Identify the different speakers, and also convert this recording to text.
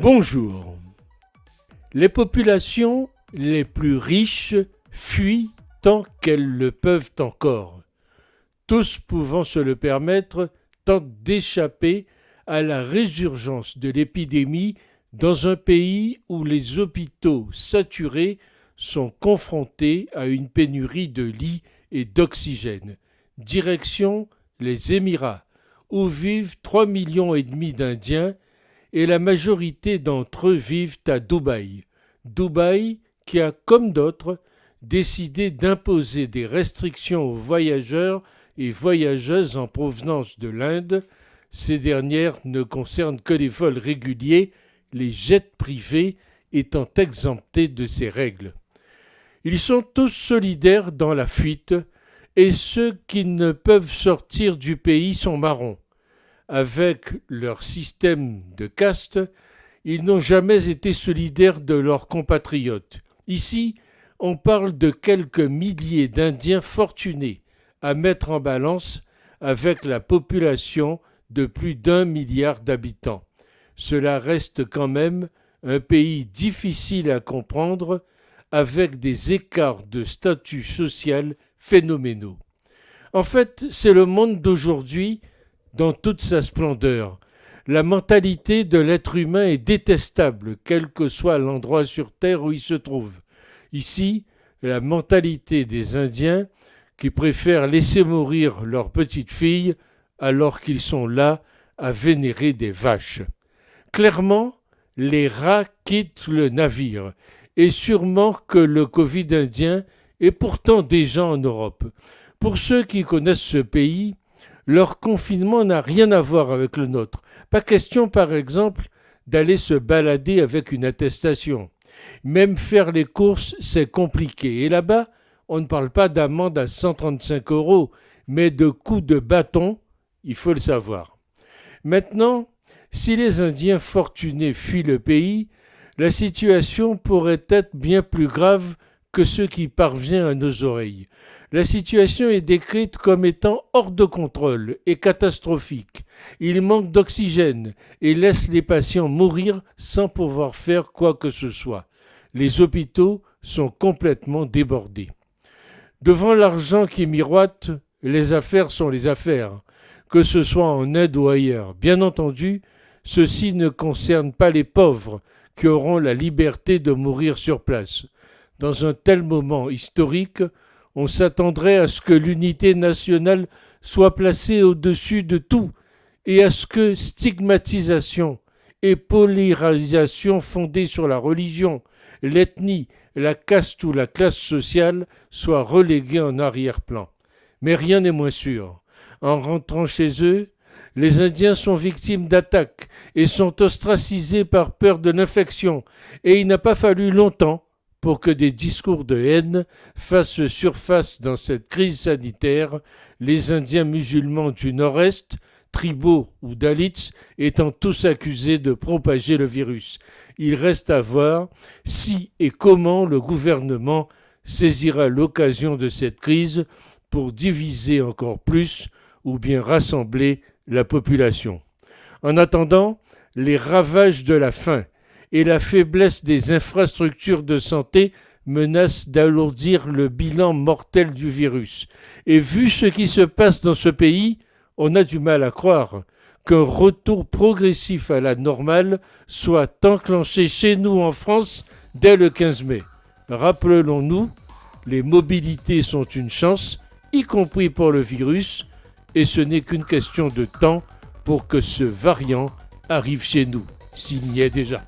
Speaker 1: Bonjour. Les populations les plus riches fuient tant qu'elles le peuvent encore. Tous pouvant se le permettre tentent d'échapper à la résurgence de l'épidémie dans un pays où les hôpitaux saturés sont confrontés à une pénurie de lits et d'oxygène. Direction les Émirats, où vivent 3,5 millions d'Indiens et la majorité d'entre eux vivent à Dubaï. Dubaï qui a, comme d'autres, décidé d'imposer des restrictions aux voyageurs et voyageuses en provenance de l'Inde. Ces dernières ne concernent que les vols réguliers, les jets privés étant exemptés de ces règles. Ils sont tous solidaires dans la fuite, et ceux qui ne peuvent sortir du pays sont marrons. Avec leur système de caste, ils n'ont jamais été solidaires de leurs compatriotes. Ici, on parle de quelques milliers d'Indiens fortunés à mettre en balance avec la population de plus d'1 milliard d'habitants. Cela reste quand même un pays difficile à comprendre, avec des écarts de statut social phénoménaux. En fait, c'est le monde d'aujourd'hui dans toute sa splendeur. La mentalité de l'être humain est détestable, quel que soit l'endroit sur Terre où il se trouve. Ici, la mentalité des Indiens qui préfèrent laisser mourir leurs petites filles alors qu'ils sont là à vénérer des vaches. Clairement, les rats quittent le navire, et sûrement que le Covid indien est pourtant déjà en Europe. Pour ceux qui connaissent ce pays, leur confinement n'a rien à voir avec le nôtre. Pas question, par exemple, d'aller se balader avec une attestation. Même faire les courses, c'est compliqué. Et là-bas, on ne parle pas d'amende à 135 €, mais de coups de bâton, il faut le savoir. Maintenant, si les Indiens fortunés fuient le pays, la situation pourrait être bien plus grave que ce qui parvient à nos oreilles. La situation est décrite comme étant hors de contrôle et catastrophique. Il manque d'oxygène et laisse les patients mourir sans pouvoir faire quoi que ce soit. Les hôpitaux sont complètement débordés. Devant l'argent qui miroite, les affaires sont les affaires, que ce soit en Inde ou ailleurs. Bien entendu, ceci ne concerne pas les pauvres qui auront la liberté de mourir sur place. Dans un tel moment historique, on s'attendrait à ce que l'unité nationale soit placée au-dessus de tout et à ce que stigmatisation et polarisation fondée sur la religion, l'ethnie, la caste ou la classe sociale soient reléguées en arrière-plan. Mais rien n'est moins sûr. En rentrant chez eux, les Indiens sont victimes d'attaques et sont ostracisés par peur de l'infection, et il n'a pas fallu longtemps pour que des discours de haine fassent surface dans cette crise sanitaire, les Indiens musulmans du Nord-Est, tribaux ou dalits, étant tous accusés de propager le virus. Il reste à voir si et comment le gouvernement saisira l'occasion de cette crise pour diviser encore plus ou bien rassembler la population. En attendant, les ravages de la faim et la faiblesse des infrastructures de santé menacent d'alourdir le bilan mortel du virus. Et vu ce qui se passe dans ce pays, on a du mal à croire qu'un retour progressif à la normale soit enclenché chez nous en France dès le 15 mai. Rappelons-nous, les mobilités sont une chance, y compris pour le virus, et ce n'est qu'une question de temps pour que ce variant arrive chez nous, s'il n'y est déjà.